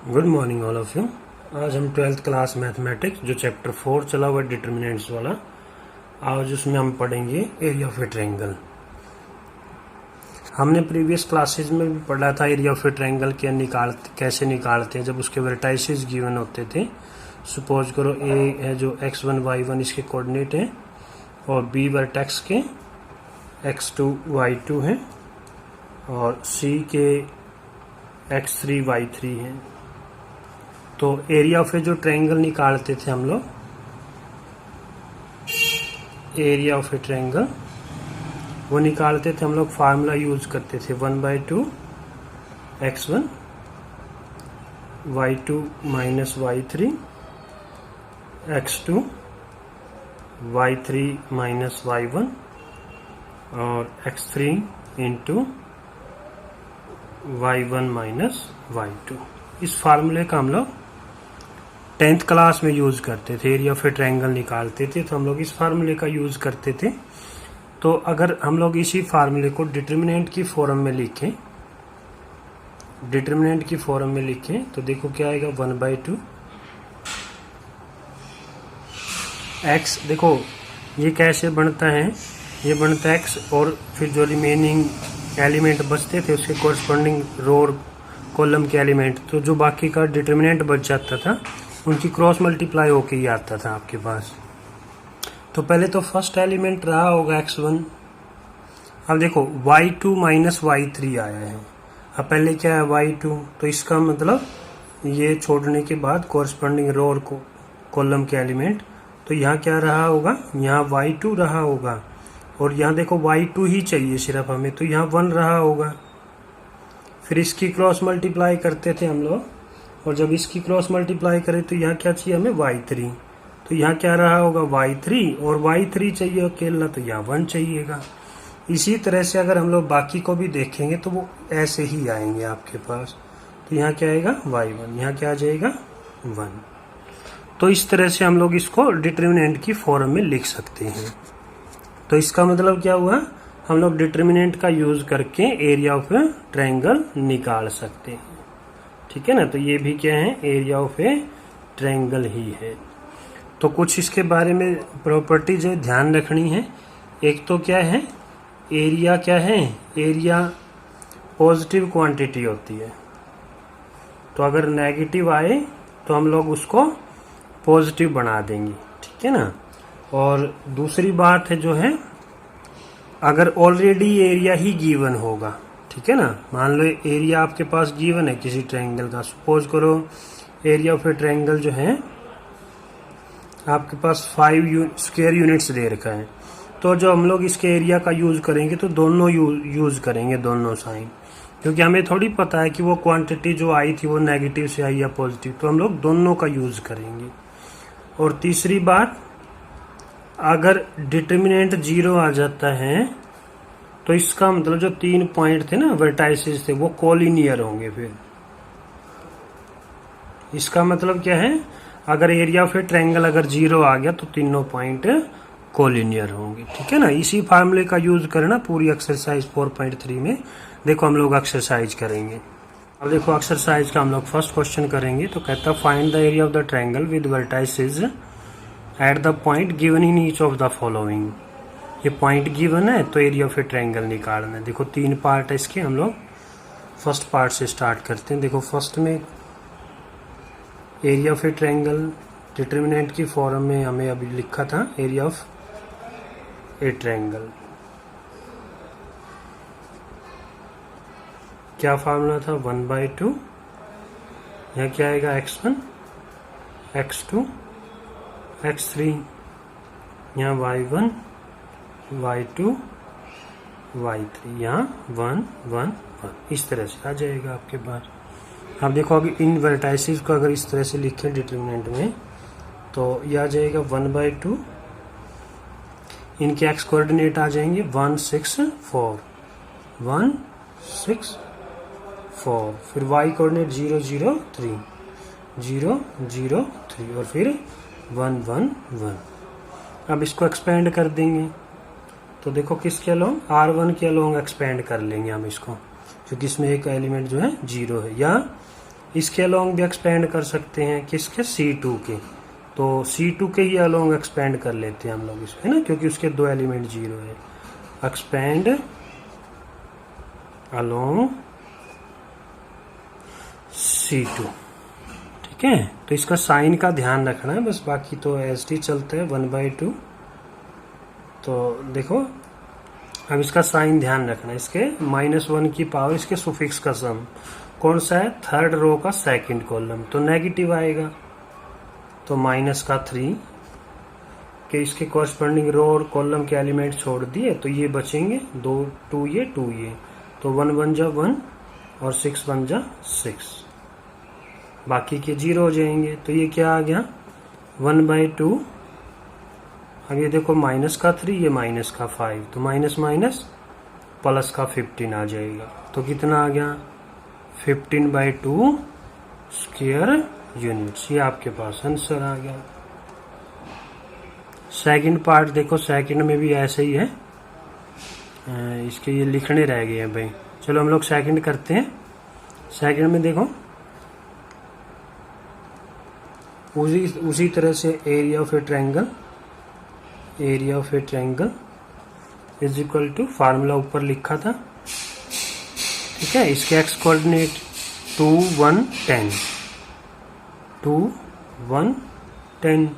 Good morning all of you. आज हम 12th class mathematics जो चैप्टर 4 चला हुआ डिटर्मिनेंट्स वाला, आज उसमें हम पढ़ेंगे एरिया ऑफ ए ट्रायंगल। हमने प्रीवियस क्लासेस में भी पढ़ा था एरिया ऑफ ए ट्रायंगल कैसे निकालते हैं जब उसके वर्टाइसेस गिवन होते थे। सपोज करो ए है जो x1 y1 इसके कोऑर्डिनेट है और बी वर्टेक्स के x2 y2 है और सी के x3 y3 है। तो एरिया ऑफ ए जो ट्रायंगल निकालते थे हम लोग, एरिया ऑफ ए ट्रायंगल वो निकालते थे हम लोग, फार्मूला यूज करते थे 1/2 x1 y2 minus y3 x2 y3 minus y1 और x3 into y1 minus y2। इस फार्मूले का हम लोग 10th क्लास में यूज करते थे। एरिया ऑफ ए ट्रायंगल निकालते थे तो हम लोग इस फार्मूले का यूज करते थे। तो अगर हम लोग इसी फार्मूले को डिटर्मिनेंट की फॉर्म में लिखें, डिटर्मिनेंट की फॉर्म में लिखें तो देखो क्या आएगा 1/2 x। देखो ये कैसे बनता है, ये बनता है x और फिर जो रिमेनिंग एलिमेंट बचते थे उसके कोरस्पॉन्डिंग रो और कॉलम के एलिमेंट, तो जो बाकी का डिटर्मिनेंट बच जाता था उनकी क्रॉस मल्टीप्लाई होके ही आता था आपके पास। तो पहले तो फर्स्ट एलिमेंट रहा होगा x1। अब देखो y2 माइनस y3 आया है। अब पहले क्या है y2, तो इसका मतलब ये छोड़ने के बाद कोरस्पॉन्डिंग रो और कॉलम के एलिमेंट, तो यहाँ क्या रहा होगा, यहाँ y2 रहा होगा और यहाँ देखो y2 ही चाहिए सिर्फ हमें, तो यहाँ 1 रहा होगा। फिर इसकी क्रॉस मल्टीप्लाई करते थे हम लोग और जब इसकी क्रॉस मल्टीप्लाई करें तो यहाँ क्या चाहिए हमें y3, तो यहाँ क्या रहा होगा y3 और y3 चाहिए अकेला, तो यहाँ 1 चाहिएगा। इसी तरह से अगर हम लोग बाकी को भी देखेंगे तो वो ऐसे ही आएंगे आपके पास। तो यहाँ क्या आएगा y1, यहाँ क्या आ जाएगा 1। तो इस तरह से हम लोग इसको डिटर्मिनेंट की फॉर्म में लिख सकते हैं। तो इसका मतलब क्या हुआ, हम लोग डिटर्मिनेंट का यूज करके एरिया ऑफ ए ट्रायंगल निकाल सकते हैं। ठीक है ना, तो ये भी क्या है, एरिया ऑफ ए ट्रायंगल ही है। तो कुछ इसके बारे में प्रॉपर्टीज ध्यान रखनी है। एक तो क्या है, एरिया क्या है, एरिया पॉजिटिव क्वांटिटी होती है, तो अगर नेगेटिव आए तो हम लोग उसको पॉजिटिव बना देंगे। ठीक है ना। और दूसरी बात है जो है, अगर ऑलरेडी एरिया ही गिवन होगा, ठीक है ना, मान लो एरिया आपके पास गिवन है किसी ट्रायंगल का। सपोज करो एरिया ऑफ ए ट्रायंगल जो है आपके पास 5 स्क्वायर यूनिट्स दे रखा है, तो जो हम लोग इसके एरिया का यूज करेंगे तो दोनों यूज करेंगे, दोनों साइन, क्योंकि हमें थोड़ी पता है कि वो क्वांटिटी जो आई थी वो नेगेटिव से आई या पॉजिटिव, तो हम लोग दोनों का यूज करेंगे। और तीसरी बात, अगर डिटर्मिनेंट 0 आ जाता है तो इसका मतलब जो 3 पॉइंट थे ना वर्टाइसेस थे वो कोलिनियर होंगे। फिर इसका मतलब क्या है, अगर एरिया ऑफ ए ट्रायंगल अगर 0 आ गया तो तीनों पॉइंट कोलिनियर होंगे। ठीक है ना। इसी फार्मूले का यूज करना पूरी एक्सरसाइज 4.3 में। देखो हम लोग एक्सरसाइज करेंगे। अब देखो एक्सरसाइज का हम लोग फर्स्ट क्वेश्चन करेंगे। तो कहता find the area of the triangle with vertices at the point given in each of the following. ये पॉइंट गिवन है तो एरिया ऑफ ए ट्रायंगल निकालना है। देखो 3 पार्ट है इसके, हम लोग फर्स्ट पार्ट से स्टार्ट करते हैं। देखो फर्स्ट में area of a triangle determinant की फॉर्म में हमें अभी लिखा था एरिया ऑफ ए ट्रायंगल। क्या फार्मूला था 1/2, यहाँ क्या आएगा x1 x2 x3, यहाँ y1 y2 y3, यहाँ 1 1 1, इस तरह से आ जाएगा आपके पास। आप देखो अगर इन वर्टाइसेस को अगर इस तरह से लिखें डिटर्मिनेंट में तो ये आ जाएगा 1/2, इनके x कोऑर्डिनेट आ जाएंगे 1 6 4 1 6 4, फिर y कोऑर्डिनेट 0 0 3 0 0 3 और फिर 1 1 1। अब इसको एक्सपेंड कर देंगे तो देखो किसके अलोंग, R1 के अलोंग एक्सपेंड कर लेंगे हम इसको, क्योंकि इसमें एक एलिमेंट जो है 0 है, या इसके अलोंग भी एक्सपेंड कर सकते हैं, किसके, C2 के। तो C2 के ही अलोंग एक्सपेंड कर लेते हैं हम लोग इसमें ना, क्योंकि उसके 2 एलिमेंट 0 है। एक्सपेंड अलोंग C2, ठीक है। तो इसका साइन का ध्यान रखना है बस, बाकी तो एस टी चलता है 1/2। तो देखो अब इसका साइन ध्यान रखना है, इसके -1 की पावर, इसके सुफिक्स का सम कौन सा है, थर्ड रो का सेकंड कॉलम, तो नेगेटिव आएगा। तो -3 के इसके कॉरस्पॉन्डिंग रो और कॉलम के एलिमेंट छोड़ दिए, तो ये बचेंगे 2 ये 2 ये, तो 1 1 जा 1 और 6 1 जा 6, बाकी के 0 हो जाएंगे। तो ये क्या आ गया 1/2। अब ये देखो -3, ये -5, तो माइनस माइनस प्लस का 15 आ जाएगा। तो कितना आ गया 15/2 स्क्वायर यूनिट्स। ये आपके पास आंसर आ गया। सेकंड पार्ट देखो, सेकंड में भी ऐसे ही है, इसके ये लिखने रह गए हैं भाई। चलो हम लोग सेकंड करते हैं। सेकंड में देखो उसी तरह से area of a triangle, area of a triangle is equal to, formula ऊपर लिखा था, ठीक है। इसके एक्स कोऑर्डिनेट 2 1 10, 2 1 10,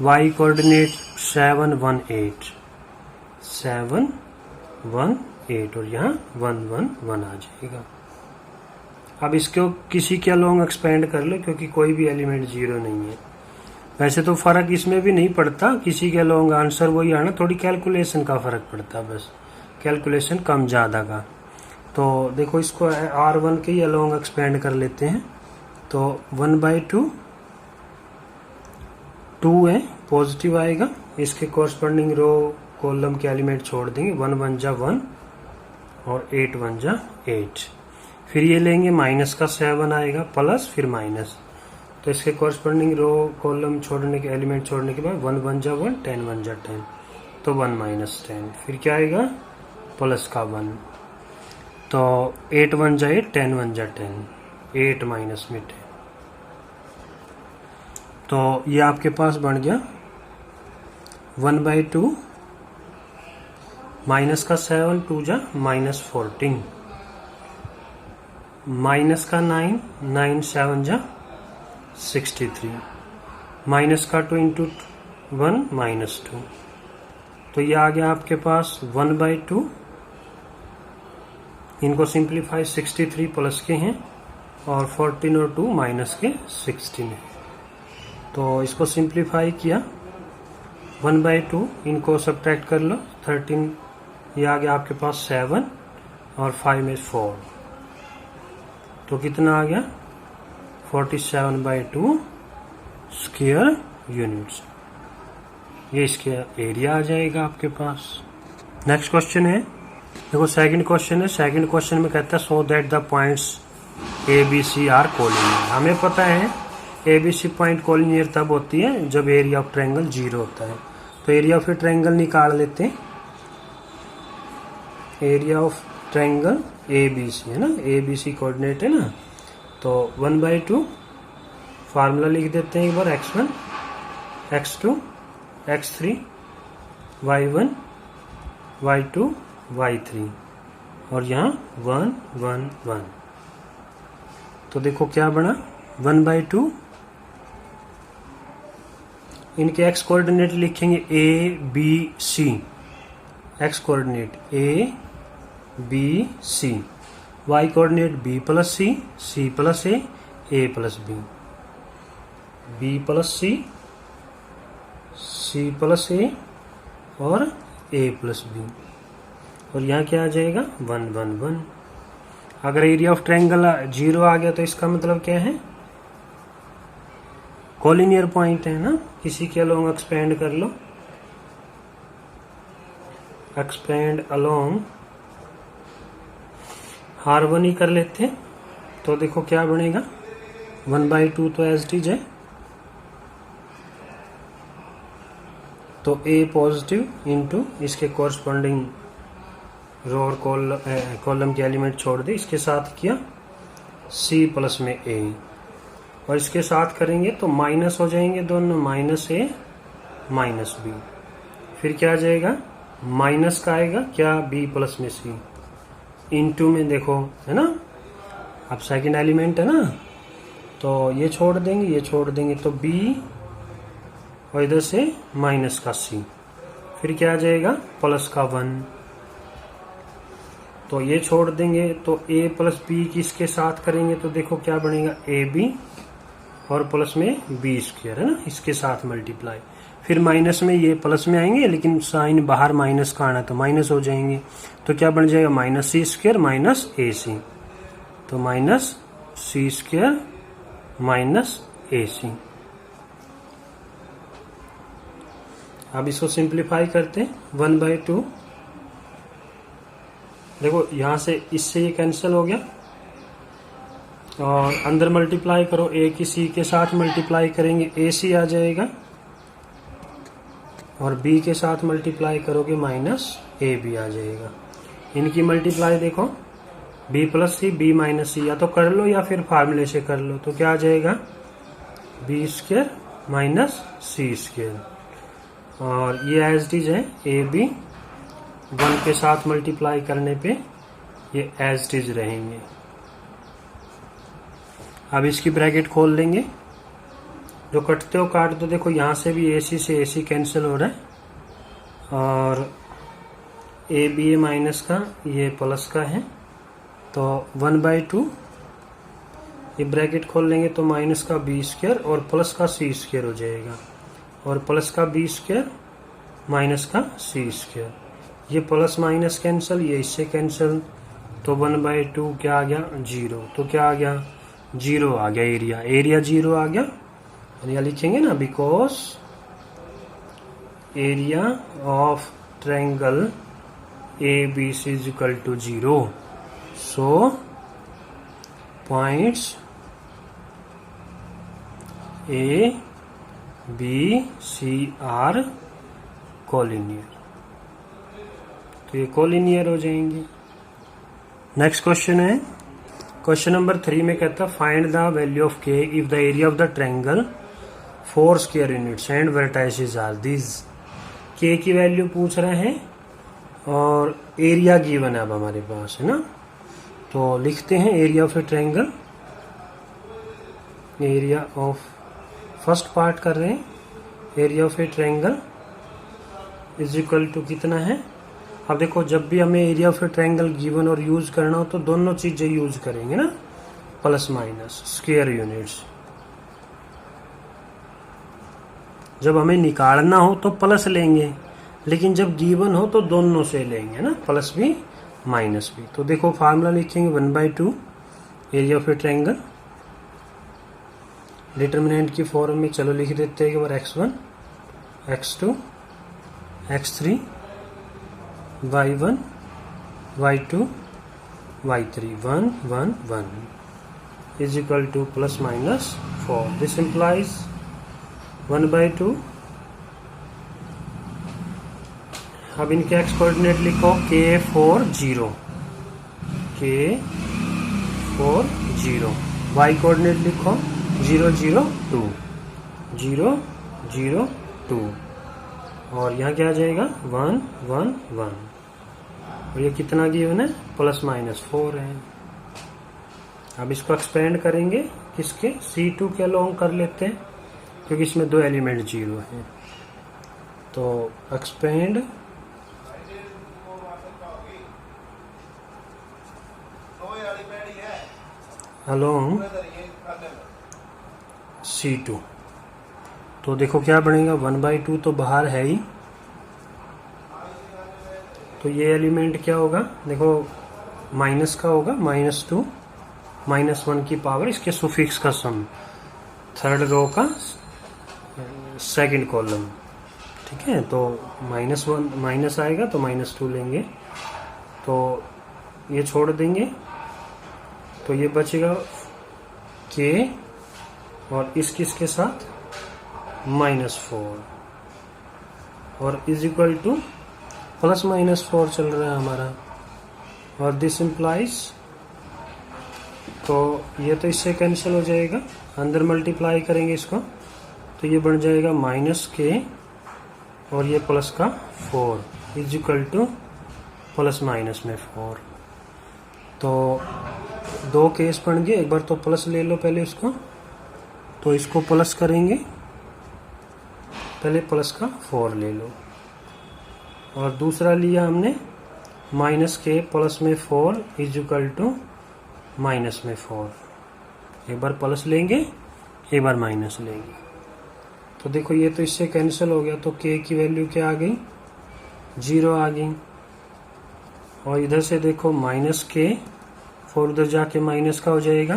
वाई कोऑर्डिनेट 7 1 8, 7 1 8, और यहाँ 1 1 1 आ जाएगा। अब इसको किसी के अलोंग एक्सपेंड कर लो, क्योंकि कोई भी एलिमेंट 0 नहीं है। वैसे तो फर्क इसमें भी नहीं पड़ता, किसी के अलोंग आंसर वही आना, थोड़ी कैलकुलेशन का फर्क पड़ता है बस, कैलकुलेशन कम ज्यादा का। तो देखो इसको R1 के ही अलोंग एक्सपेंड कर लेते हैं। तो 1/2, 2 है पॉजिटिव आएगा, इसके कॉरस्पॉन्डिंग रो कॉलम के एलिमेंट छोड़ देंगे, 1 1 जा 1 और 8 1 जा 8। फिर ये लेंगे माइनस का 7 आएगा, प्लस फिर माइनस, तो इसके कॉरस्पॉन्डिंग रो कॉलम छोड़ने के एलिमेंट छोड़ने के बाद 1 1 जा 1, 10 1 जा 10, तो 1 -10। फिर क्या आएगा प्लस का 1, तो 8 1 जा 8, 10 1 जा 10, 8 माइनस में 10। तो ये आपके पास बन गया 1/2 माइनस का 7, 2 जा -14, माइनस का 9, 9 7 जा 63, माइनस का 2 इंटू 1 -2, तो ये आ गया आपके पास 1/2। इनको सिंप्लीफाई 63 प्लस के हैं और 14 और 2 माइनस के 16 है। तो इसको सिंप्लीफाई किया 1/2, इनको सब्ट्रैक्ट कर लो 13, ये आ गया आपके पास 7 और 5 में 4, तो कितना आ गया 47/2 स्क्वायर यूनिट्स। ये इसके एरिया आ जाएगा आपके पास। नेक्स्ट क्वेश्चन है, देखो सेकंड क्वेश्चन है। सेकंड क्वेश्चन में कहता है so that the points ABC are collinear. हमें पता है ABC पॉइंट कोलिनियर तब होती है जब एरिया ऑफ ट्रायंगल 0 होता है। तो एरिया ऑफ ए ट्रायंगल निकाल लेते हैं। एरिया ऑफ ट्रायंगल ABC है ना, ABC कोऑर्डिनेट है ना, तो 1/2 फार्मूला लिख देते हैं एक बार, x1 x2 x3 y1 y2 y3 और यहाँ 1 1 1। तो देखो क्या बना 1/2, इनके x कोऑर्डिनेट लिखेंगे ABC, x coordinate ABC, y coordinate B plus C, C plus A plus B plus C plus A और A प्लस B, और यहाँ क्या आ जाएगा 1 1 1। अगर एरिया ऑफ ट्रायंगल 0 आ गया तो इसका मतलब क्या है, कोलिनियर पॉइंट है ना, किसी के अलोंग एक्सपेंड कर लो, एक्सपेंड अलोंग R1 ही कर लेते हैं। तो देखो क्या बनेगा 1/2 तो एज इट इज है, तो A पॉजिटिव इंटू इसके कॉरस्पॉन्डिंग रो और कॉलम के एलिमेंट छोड़ दे, इसके साथ किया सी प्लस में ए, और इसके साथ करेंगे तो माइनस हो जाएंगे दोनों, माइनस ए माइनस बी। फिर क्या आ जाएगा, माइनस का आएगा क्या, बी प्लस में सी, इनटू में देखो है ना, अब सेकंड एलिमेंट है ना, तो ये छोड़ देंगे ये छोड़ देंगे तो बी, और इधर से माइनस का सी, फिर क्या आ जाएगा प्लस का 1, तो ये छोड़ देंगे तो a प्लस बी किसके साथ करेंगे तो देखो क्या बनेगा, ए बी और प्लस में बी स्क्वायर है ना, इसके साथ मल्टीप्लाई। फिर माइनस में ये प्लस में आएंगे, लेकिन साइन बाहर माइनस का आना तो माइनस हो जाएंगे, तो क्या बन जाएगा माइनस सी स्क्वायर माइनस ए सी, तो माइनस सी स्क्वायर माइनस ए सी। अब इसको सिंप्लीफाई करते हैं, 1/2, देखो यहां से इससे ये कैंसिल हो गया, और अंदर मल्टीप्लाई करो, ए की सी के साथ मल्टीप्लाई करेंगे ए सी आ जाएगा, और बी के साथ मल्टीप्लाई करोगे माइनस ए बी आ जाएगा। इनकी मल्टीप्लाई देखो, B plus C B minus C, या तो कर लो या फिर फार्मूले से कर लो, तो क्या आ जाएगा बी स्क्वायर माइनस सी स्क्वायर, और ये एज इट इज है, ए बी 1 के साथ मल्टीप्लाई करने पे ये एज इट इज रहेंगे। अब इसकी ब्रैकेट खोल लेंगे, जो कटते हो काट दो, देखो यहाँ से भी AC से AC कैंसिल हो रहा है, और ए बी ए माइनस का ये प्लस का है, तो 1/2, ये ब्रैकेट खोल लेंगे तो माइनस का बी स्क्वायर और प्लस का सी स्क्वायर हो जाएगा, और प्लस का बी स्क्वायर माइनस का सी स्क्वायर, ये प्लस माइनस कैंसिल, ये इससे कैंसिल, तो 1/2 क्या आ गया 0, तो क्या आ गया 0 आ गया, एरिया एरिया 0 आ गया, या लिखेंगे ना, because area of triangle A B C is equal to 0, so points A B C are collinear, तो ये कोलिनियर हो जाएंगे। नेक्स्ट क्वेश्चन है, क्वेश्चन नंबर 3 में कहता है find the value of K if the area of the triangle 4 square units and vertices are this. K की value पूछ रहे हैं और एरिया गिवन है अब हमारे पास, है ना, तो लिखते हैं area of a triangle, area of, first part कर रहे हैं, area of a triangle is equal to कितना है। अब देखो जब भी हमें area of a triangle given और यूज करना हो तो दोनों चीजें यूज करेंगे ना, प्लस माइनस स्क्वायर यूनिट्स। जब हमें निकालना हो तो प्लस लेंगे, लेकिन जब गिवन हो तो दोनों से लेंगे ना, प्लस भी माइनस भी। तो देखो फार्मूला लिखेंगे 1/2 area of a triangle, determinant की फॉर्म में चलो लिख देते हैं एक बार, x1 x2 x3 y1 y2 y3 1 1 1 is equal to plus minus 4. This implies 1/2. अब इनके x कोऑर्डिनेट लिखो k4 0, k4 0, y कोऑर्डिनेट लिखो 0 0 2 0 0 2, और यहाँ क्या आ जाएगा 1 1 1, और ये कितना गिवन है प्लस माइनस 4 है। अब इसको एक्सपेंड करेंगे किसके, C2 के अलोंग कर लेते हैं, क्योंकि इसमें 2 एलिमेंट 0 हैं, तो एक्सपेंड अलोंग C2, तो देखो क्या बनेगा 1/2 तो बाहर है ही, तो ये एलिमेंट क्या होगा, देखो माइनस का होगा -2 -1 की पावर, इसके सुफिक्स का सम, थर्ड रो का सेकंड कॉलम, ठीक है, तो -1 माइनस आएगा तो -2 लेंगे, तो ये छोड़ देंगे, तो ये बचेगा के, और इस किसके साथ -4, और इज इक्वल टू +-4 चल रहा है हमारा, और दिस इंप्लाइज तो ये तो इससे कैंसिल हो जाएगा, अंदर मल्टीप्लाई करेंगे इसको तो ये बन जाएगा माइनस के और ये प्लस का 4 is equal two plus minus में 4। तो दो केस बन गए, एक बार तो प्लस ले लो पहले उसको, तो इसको प्लस करेंगे, पहले प्लस का 4 ले लो, और दूसरा लिया हमने माइनस के प्लस में 4 इज इक्वल टू माइनस में 4। एक बार प्लस लेंगे, एक बार माइनस लेंगे, तो देखो ये तो इससे कैंसिल हो गया, तो k की वैल्यू क्या आ गई, 0 आ गई। और इधर से देखो माइनस के 4 उधर जाके माइनस का हो जाएगा,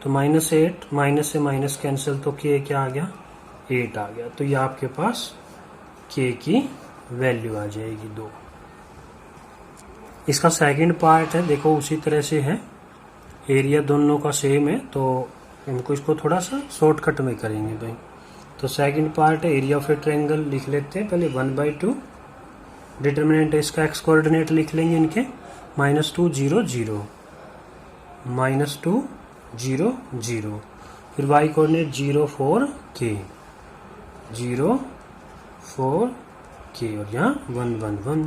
तो -8, माइनस से माइनस कैंसिल, तो k क्या आ गया, 8 आ गया। तो ये आपके पास k की वैल्यू आ जाएगी 2। इसका सेकंड पार्ट है, देखो उसी तरह से है, एरिया दोनों का सेम है, तो हमको इसको थोड़ा सा शॉर्टकट में करेंगे भाई। तो सेकंड पार्ट है एरिया ऑफ ए ट्रायंगल, लिख लेते हैं पहले 1/2, डिटरमिनेंट इसका एक्स कोऑर्डिनेट लिख लेंगे इनके, -2 0 0, -2 0 0, फिर वाई कोऑर्डिनेट 0 4 k, 0 4 k, और यहाँ 1 1 1,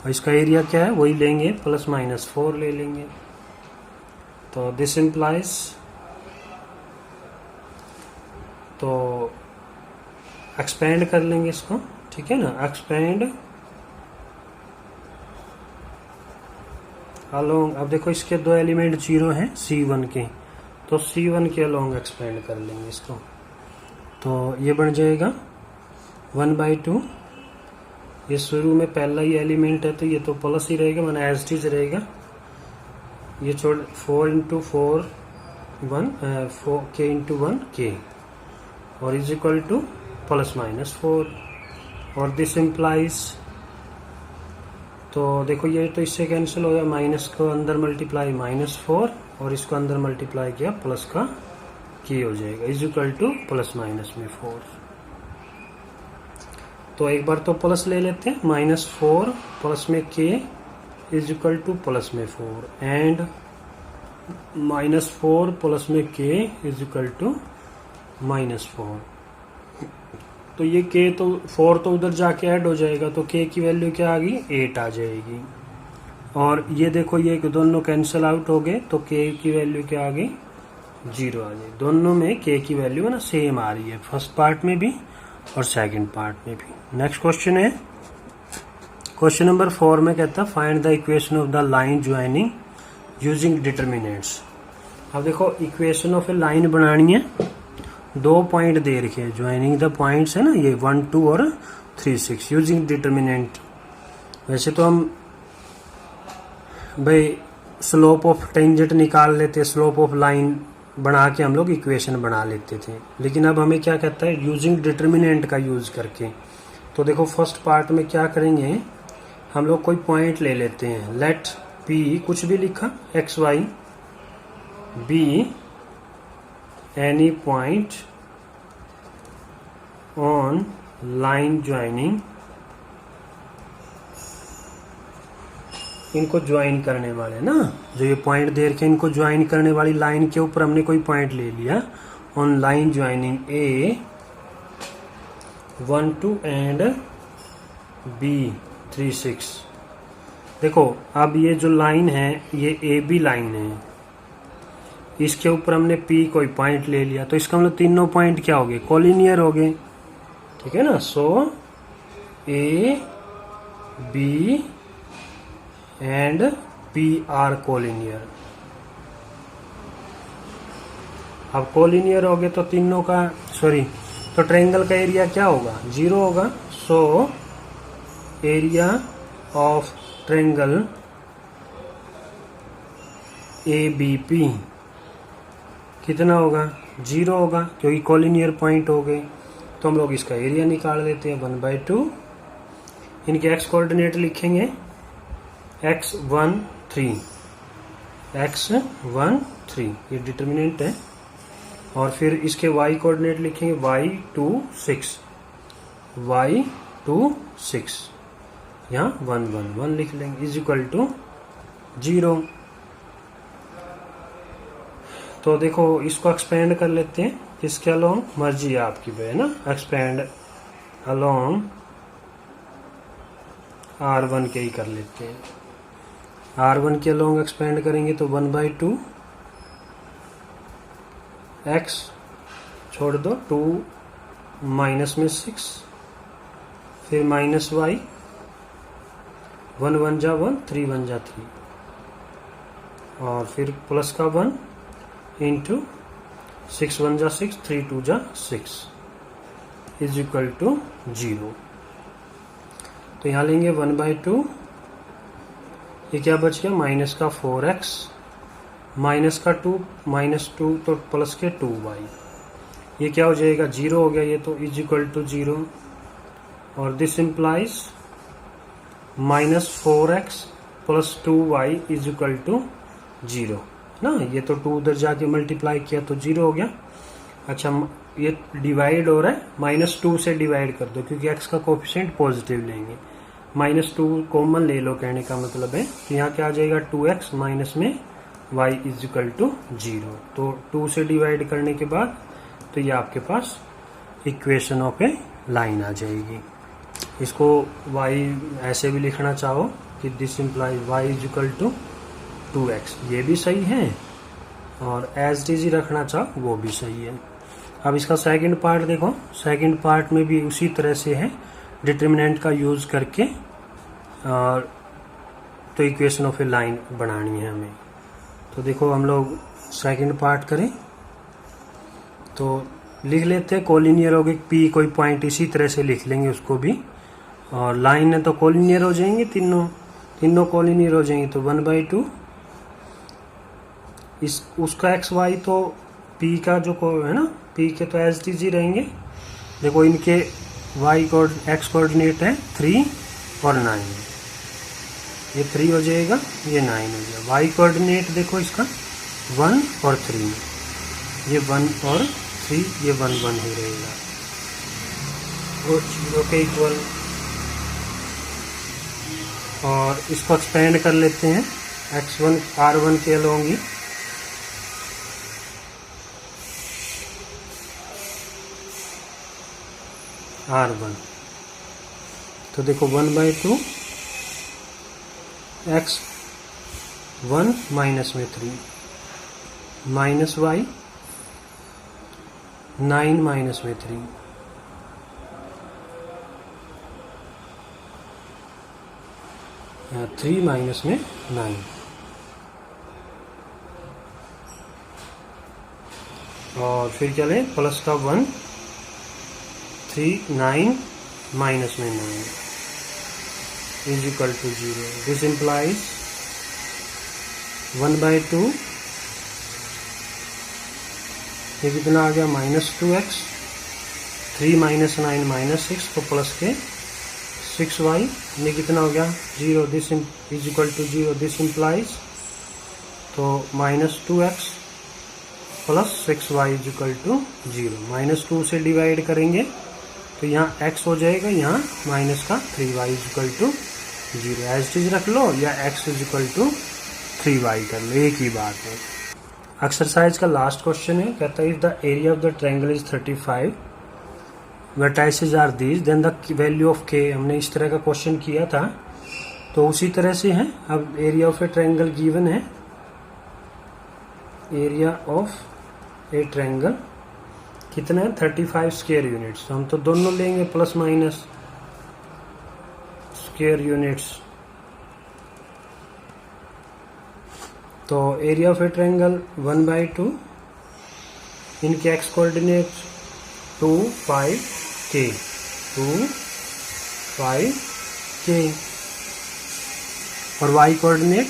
और इसका एरिया क्या है वही लेंगे, ±4 ले लेंगे। तो दिस इम्प्लाइज, तो एक्सपेंड कर लेंगे इसको, ठीक है ना, एक्सपेंड अलोंग। अब देखो इसके दो एलिमेंट 0 हैं C1 के, तो C1 के अलोंग एक्सपेंड कर लेंगे इसको, तो ये बन जाएगा 1/2। ये शुरू में पहला ही एलिमेंट है तो ये तो प्लस ही रहेगा, माना एज इट इज रहेगा, ये छोड़ 4 × 4 1 4 k × 1 k, और इज इक्वल टू ±4, और दिस इम्प्लाइज, तो देखो ये तो इससे कैंसिल हो गया, माइनस को अंदर मल्टीप्लाई -4 और इसको अंदर मल्टीप्लाई किया प्लस का k हो जाएगा, इज इक्वल टू ±4। तो एक बार तो प्लस ले लेते हैं, -4 प्लस में k is equal two plus में 4, एंड -4 प्लस में k इज इक्वल टू -4। तो ये k तो 4 तो उधर जाके ऐड हो जाएगा, तो k की वैल्यू क्या आ गई, 8 आ जाएगी। और ये देखो ये दोनों कैंसिल आउट हो गए, तो k की वैल्यू क्या आ गई, 0 आ गई। दोनों में k की वैल्यू है ना सेम आ रही है, फर्स्ट पार्ट में भी और सेकंड पार्ट में भी। नेक्स्ट क्वेश्चन है, क्वेश्चन नंबर 4 में कहता है find the equation of the line joining using determinants. अब देखो इक्वेशन ऑफ ए लाइन बनानी है, 2 पॉइंट दे रखे हैं, ज्वाइनिंग द पॉइंट्स है ना, ये 1 2 और 3 6, यूजिंग डिटरमिनेंट। वैसे तो हम भाई स्लोप ऑफ टेंजेंट निकाल लेते, स्लोप ऑफ लाइन बना के हम लोग इक्वेशन बना लेते थे, लेकिन अब हमें क्या कहता है, यूजिंग डिटरमिनेंट का यूज करके। तो देखो फर्स्ट पार्ट में क्या करेंगे, हम लोग कोई पॉइंट ले लेते हैं, लेट P कुछ भी लिखा x y B any point on line joining, इनको ज्वाइन करने वाले ना, जो ये पॉइंट दे रखे इनको ज्वाइन करने वाली लाइन के ऊपर हमने कोई पॉइंट ले लिया, on line joining A 1 2 and B 3 6। देखो अब ये जो लाइन है ये AB लाइन है, इसके ऊपर हमने P कोई पॉइंट ले लिया, तो इसका मतलब तीनों पॉइंट क्या हो गए, कोलिनियर हो गए, ठीक है ना। So A B and P are collinear. अब कोलिनियर हो गए तो तीनों का तो ट्रायंगल का एरिया क्या होगा, 0 होगा। So area of triangle ABP कितना होगा, 0 होगा, क्योंकि कोलिनियर पॉइंट हो गए। तो हम लोग इसका एरिया निकाल देते हैं 1/2। इनके एक्स कोऑर्डिनेट लिखेंगे x 1 3, x 1 3, ये डिटरमिनेंट है। और फिर इसके y कोऑर्डिनेट लिखेंगे y 2 6, y 2 6, यहाँ 1 1 1 लिख लेंगे, इज इक्वल टू 0। तो देखो इसको एक्सपेंड कर लेते हैं, किसके अलोंग, मर्जी है आपकी है ना, एक्सपेंड अलोंग R1 के ही कर लेते हैं। R1 के अलोंग एक्सपेंड करेंगे तो 1/2 x छोड़ दो, 2 माइनस में 6, फिर माइनस y, 1 1 जा 1, 3 1 जा 3, और फिर प्लस का 1 इंटू 6 1 जा 6, 3 2 जा 6 इज इक्वल टू 0। तो यहाँ लेंगे 1/2, ये क्या बच गया, माइनस का 4x, माइनस का 2, माइनस 2 तो प्लस के 2y, ये क्या हो जाएगा, 0 हो गया ये, तो इज इक्वल टू 0। और this implies minus 4x plus 2y is equal to 0 ना, ये तो 2 उधर जाके मल्टीप्लाई किया तो 0 हो गया। अच्छा ये डिवाइड हो रहा है, -2 से डिवाइड कर दो क्योंकि x का कोफिशिएंट पॉजिटिव लेंगे, -2 कॉमन ले लो, कहने का मतलब है। तो यहाँ क्या आ जाएगा, 2x माइनस में y इज इक्वल टू 0। तो 2 से डिवाइड करने के बाद तो ये आपके पास इक्वेशन ऑफ ए लाइन आ जाएगी। इसको y ऐसे भी लिखना चाहो कि this imply y is equal to 2x, ये भी सही है, और एज इट इज ही रखना चाहो वो भी सही है। अब इसका सेकंड पार्ट देखो, सेकंड पार्ट में भी उसी तरह से है, डिटर्मिनेंट का यूज करके, और तो इक्वेशन ऑफ ए लाइन बनानी है हमें। तो देखो हम लोग सेकंड पार्ट करें तो लिख लेते हैं, कोलिनियर हो गई, पी कोई पॉइंट इसी तरह से लिख लेंगे उसको भी, और लाइन है तो कोलिनियर हो जाएंगे, तीनों कोलिनियर हो जाएंगे। तो 1/2 इस उसका एक्स वाई, तो पी का जो है ना, पी के तो एज टी रहेंगे। देखो इनके वाई एक्स कोऑर्डिनेट है 3 और 9, ये 3 हो जाएगा, ये 9 हो जाएगा। वाई कोऑर्डिनेट देखो इसका 1 और 3, ये 1 और 3, ये 1 1 ही रहेगा, और 0 के इक्वल। और इसको एक्सपेंड कर लेते हैं, x1 R1 के अलोंग ही, R1। तो देखो 1/2 x1 माइनस में 3 माइनस y 9 माइनस में 3, यहाँ 3 माइनस में 9, और फिर क्या लें, प्लस का 1, 3 9 माइनस में 9 is equal to 0। This implies 1/2, ये कितना आ गया, -2x, 3 माइनस 9 -6, तो प्लस के 6y, ये कितना हो गया, 0। This is equal to 0। This implies तो -2x plus 6y is equal to 0। -2 से डिवाइड करेंगे तो यहाँ x हो जाएगा, यहाँ माइनस का 3y is equal to 0, as it is रख लो, या x is equal to 3y कर लो, एक ही बात है। एक्सरसाइज का लास्ट क्वेश्चन है, कहता है if the area of the triangle is 35, vertices are these, then the value of k। हमने इस तरह का क्वेश्चन किया था, तो उसी तरह से है। अब area of a triangle given है, एरिया ऑफ ए ट्रायंगल कितना है, 35 स्क्वायर यूनिट्स। तो हम तो दोनों लेंगे प्लस माइनस स्क्वायर यूनिट्स। तो एरिया ऑफ ए ट्रायंगल 1/2, इनके एक्स कोऑर्डिनेट 2 5 k, 2 5 k, और वाई कोऑर्डिनेट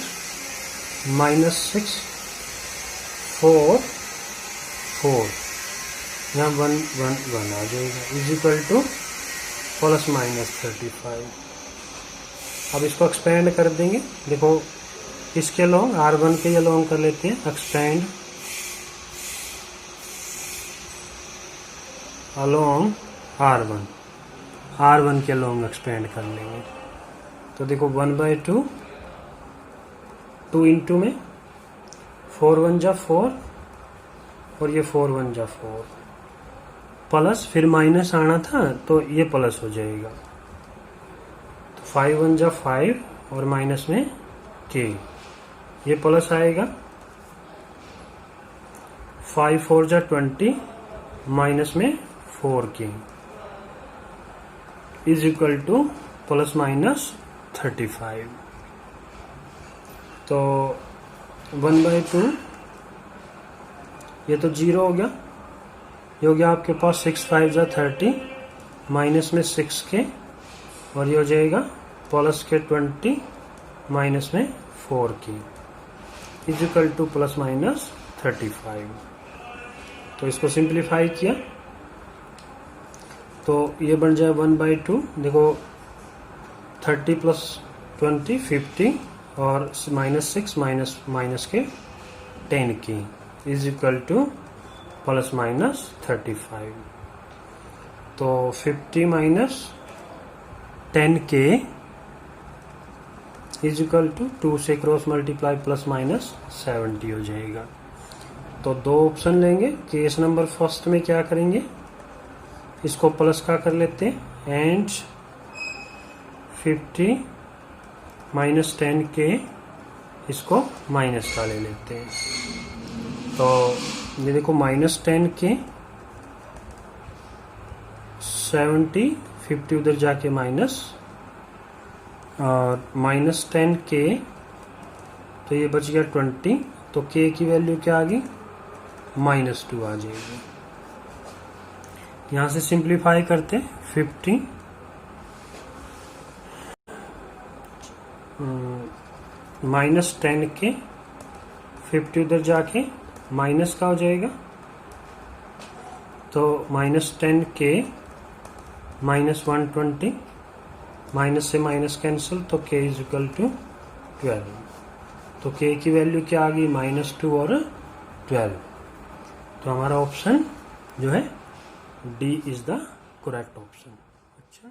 -6 4 4, यहाँ 1 1 1 आ जाएगा, is equal two plus minus 35। अब इसको एक्सपेंड कर देंगे, देखो इसके अलोंग R1 के अलोंग कर लेते हैं, एक्सपेंड अलोंग R1 के अलोंग एक्सपेंड कर लेंगे। तो देखो 1/2, 2 इंटू में 4 1 जा 4, और ये 4 1 जा 4 प्लस, फिर माइनस आना था तो ये प्लस हो जाएगा। तो 5 1 जा 5 और माइनस में k, ये प्लस आएगा। 5 4 जा 20 माइनस में 4k is equal two plus minus 35। तो 1/2 ये तो 0 हो गया। ये हो गया आपके पास 6 5 जा 30 माइनस में 6k और ये हो जाएगा प्लस के 20 माइनस में 4k is equal two plus minus 35। तो इसको सिंप्लीफाई किया तो ये बन जाए 1/2। देखो 30 प्लस 20 50 और माइनस 6 माइनस के 10k is equal two plus minus 35। तो 50 minus 10k is equal to 2 से क्रॉस मल्टीप्लाई प्लस माइनस 70 हो जाएगा। तो दो ऑप्शन लेंगे। केस नंबर फर्स्ट में क्या करेंगे, इसको प्लस का कर लेते हैं एंड 50 माइनस 10k इसको माइनस का ले लेते हैं। तो ये देखो माइनस 10k 70 50 उधर जाके माइनस और माइनस 10k तो ये बच गया 20। तो k की वैल्यू क्या आ गई, -2 आ जाएगी। यहां से सिंप्लीफाई करते 50 माइनस 10k 50 उधर जाके माइनस का हो जाएगा। तो माइनस 10k माइनस 120 माइनस से माइनस कैंसिल तो k इज इक्वल टू 12। तो k की वैल्यू क्या आ गई, -2 और 12। तो हमारा ऑप्शन जो है D is the correct option. अच्छा।